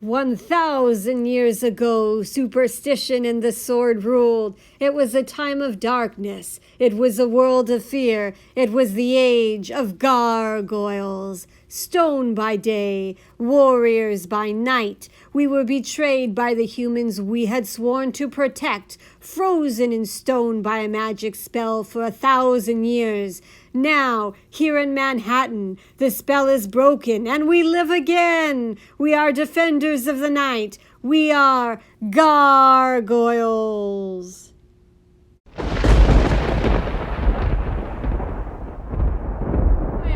1,000 years ago, superstition and the sword ruled. It was a time of darkness. It was a world of fear. It was the age of gargoyles. Stone by day, warriors by night. We were betrayed by the humans we had sworn to protect, frozen in stone by a magic spell for 1,000 years. Now, here in Manhattan, the spell is broken and we live again. We are defenders of the night. We are gargoyles. Hi,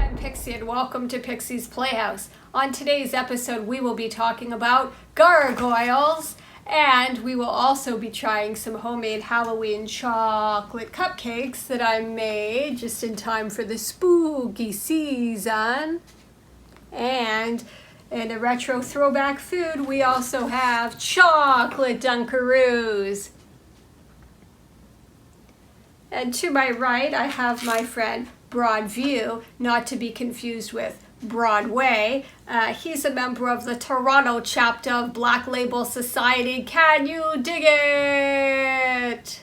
I'm Pixie and welcome to Pixie's Playhouse. On today's episode, we will be talking about gargoyles. And we will also be trying some homemade Halloween chocolate cupcakes that I made just in time for the spooky season. And in a retro throwback food, we also have chocolate Dunkaroos. And to my right, I have my friend Broadview, not to be confused with Broadway. He's a member of the Toronto chapter of Black Label Society. Can you dig it?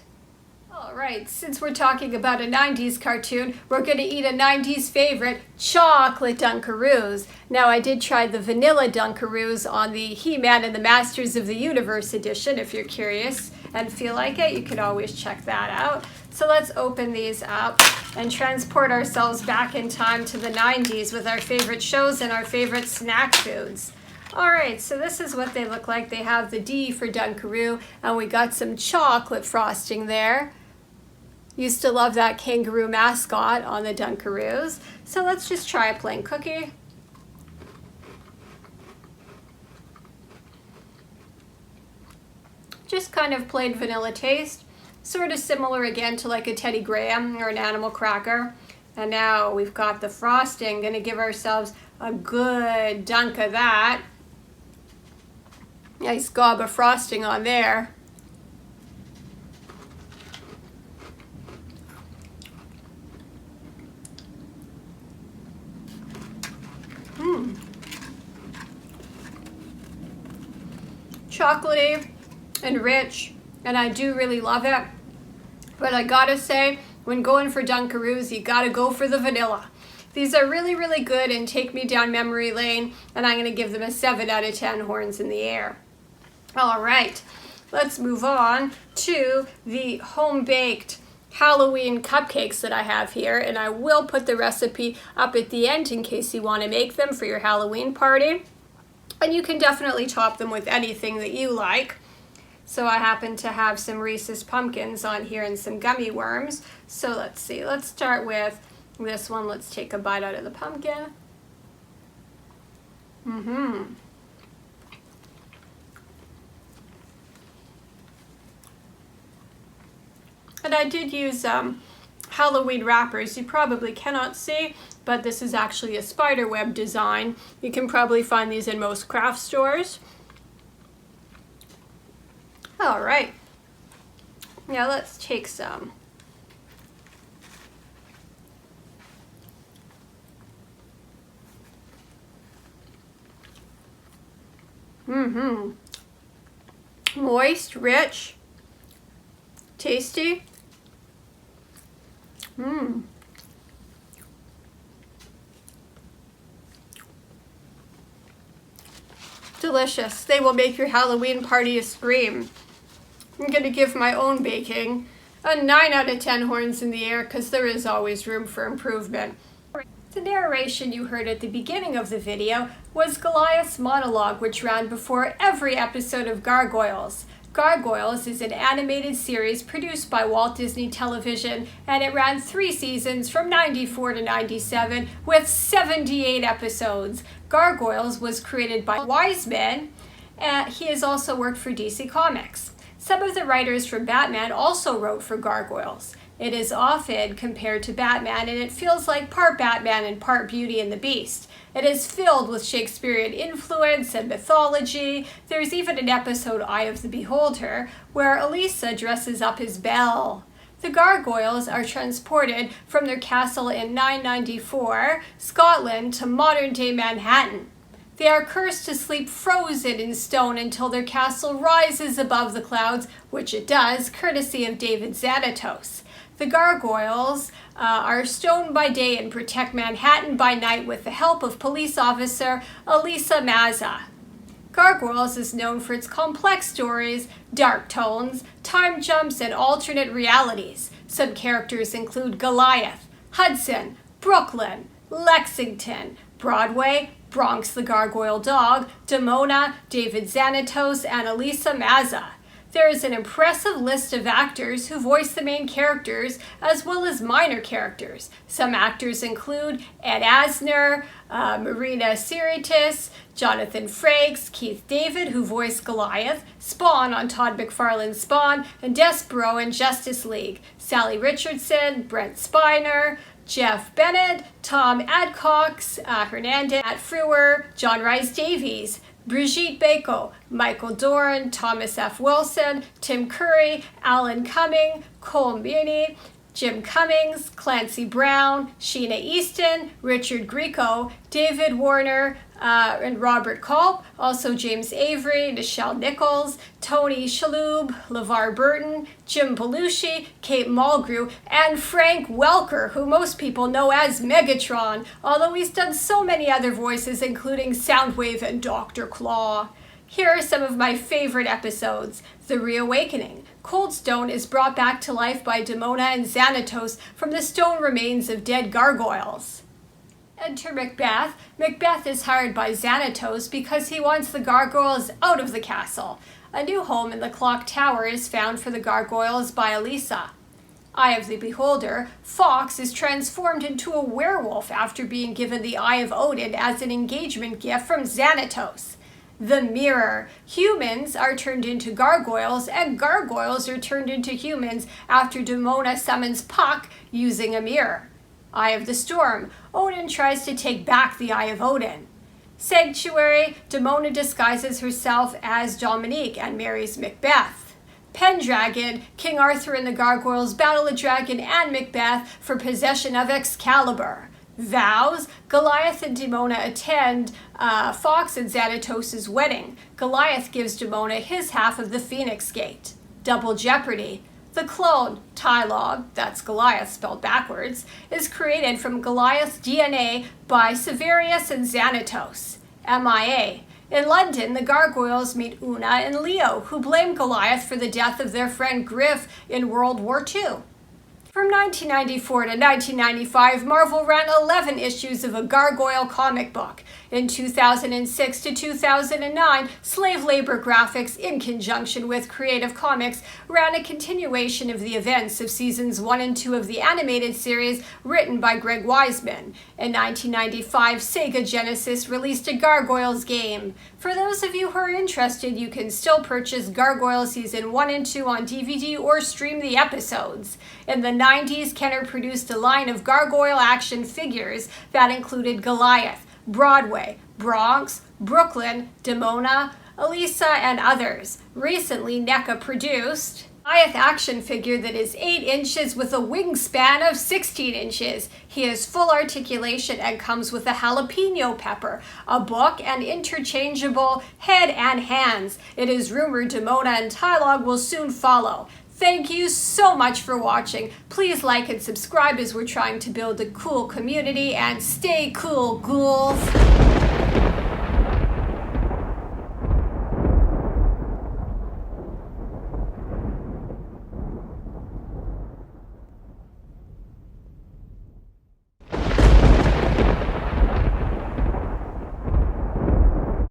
All right, since we're talking about a 90s cartoon, we're going to eat a 90s favorite, chocolate Dunkaroos. Now, I did try the vanilla Dunkaroos on the He-Man and the Masters of the Universe edition. If you're curious and feel like it, you can always check that out. So let's open these up and transport ourselves back in time to the 90s with our favorite shows and our favorite snack foods. All right, so this is what they look like. They have the D for Dunkaroo, and we got some chocolate frosting there. Used to love that kangaroo mascot on the Dunkaroos. So let's just try a plain cookie. Just kind of plain vanilla taste. Sort of similar again to like a Teddy Graham or an animal cracker. And now we've got the frosting. Gonna give ourselves a good dunk of that. Nice gob of frosting on there. Chocolatey and rich, and I do really love it. But I gotta say, when going for Dunkaroos, you gotta go for the vanilla. These are really, really good and take me down memory lane, and I'm gonna give them a 7 out of 10 horns in the air. All right, let's move on to the home-baked Halloween cupcakes that I have here, and I will put the recipe up at the end in case you want to make them for your Halloween party. And you can definitely top them with anything that you like. So I happen to have some Reese's Pumpkins on here and some gummy worms. So let's see, let's start with this one. Let's take a bite out of the pumpkin. And I did use Halloween wrappers. You probably cannot see, but this is actually a spider web design. You can probably find these in most craft stores. All right, now let's take some. Moist, rich, tasty. Delicious. They will make your Halloween party a scream. I'm going to give my own baking a 9 out of 10 horns in the air because there is always room for improvement. The narration you heard at the beginning of the video was Goliath's monologue, which ran before every episode of Gargoyles. Gargoyles is an animated series produced by Walt Disney Television, and it ran 3 seasons from 94 to 97 with 78 episodes. Gargoyles was created by Wiseman, and he has also worked for DC Comics. Some of the writers from Batman also wrote for Gargoyles. It is often compared to Batman, and it feels like part Batman and part Beauty and the Beast. It is filled with Shakespearean influence and mythology. There's even an episode, Eye of the Beholder, where Elisa dresses up as Belle. The Gargoyles are transported from their castle in 994 Scotland to modern-day Manhattan. They are cursed to sleep frozen in stone until their castle rises above the clouds, which it does, courtesy of David Xanatos. The Gargoyles are stone by day and protect Manhattan by night with the help of police officer Elisa Mazza. Gargoyles is known for its complex stories, dark tones, time jumps, and alternate realities. Some characters include Goliath, Hudson, Brooklyn, Lexington, Broadway, Bronx the Gargoyle Dog, Demona, David Xanatos, and Elisa Mazza. There is an impressive list of actors who voice the main characters as well as minor characters. Some actors include Ed Asner, Marina Sirtis, Jonathan Frakes, Keith David, who voiced Goliath, Spawn on Todd McFarlane's Spawn, and Despero in Justice League, Sally Richardson, Brent Spiner, Jeff Bennett, Tom Adcox, Hernandez, Matt Frewer, John Rhys Davies, Brigitte Bako, Michael Dorn, Thomas F. Wilson, Tim Curry, Alan Cumming, Cole Meany, Jim Cummings, Clancy Brown, Sheena Easton, Richard Grieco, David Warner, and Robert Culp, also James Avery, Nichelle Nichols, Tony Shalhoub, LeVar Burton, Jim Belushi, Kate Mulgrew, and Frank Welker, who most people know as Megatron, although he's done so many other voices, including Soundwave and Dr. Claw. Here are some of my favorite episodes. The Reawakening. Cold Stone is brought back to life by Demona and Xanatos from the stone remains of dead gargoyles. Enter Macbeth. Macbeth is hired by Xanatos because he wants the gargoyles out of the castle. A new home in the clock tower is found for the gargoyles by Elisa. Eye of the Beholder. Fox is transformed into a werewolf after being given the Eye of Odin as an engagement gift from Xanatos. The Mirror. Humans are turned into gargoyles, and gargoyles are turned into humans after Demona summons Puck using a mirror. Eye of the Storm. Odin tries to take back the Eye of Odin. Sanctuary. Demona disguises herself as Dominique and marries Macbeth. Pendragon. King Arthur and the gargoyles battle a dragon and Macbeth for possession of Excalibur. Vows. Goliath and Demona attend Fox and Xanatos' wedding. Goliath gives Demona his half of the Phoenix Gate. Double Jeopardy. The clone, Tylog, that's Goliath spelled backwards, is created from Goliath's DNA by Severius and Xanatos. MIA. In London, the gargoyles meet Una and Leo, who blame Goliath for the death of their friend Griff in World War II. From 1994 to 1995, Marvel ran 11 issues of a gargoyle comic book. In 2006 to 2009, Slave Labor Graphics, in conjunction with Creative Comics, ran a continuation of the events of seasons 1 and 2 of the animated series written by Greg Weisman. In 1995, Sega Genesis released a Gargoyles game. For those of you who are interested, you can still purchase Gargoyles Season 1 and 2 on DVD or stream the episodes. In the 90s, Kenner produced a line of gargoyle action figures that included Goliath, Broadway, Bronx, Brooklyn, Demona, Elisa, and others. Recently, NECA produced a Goliath action figure that is 8 inches with a wingspan of 16 inches. He has full articulation and comes with a jalapeno pepper, a book, and interchangeable head and hands. It is rumored Demona and Tylog will soon follow. Thank you so much for watching. Please like and subscribe as we're trying to build a cool community, and stay cool, ghouls.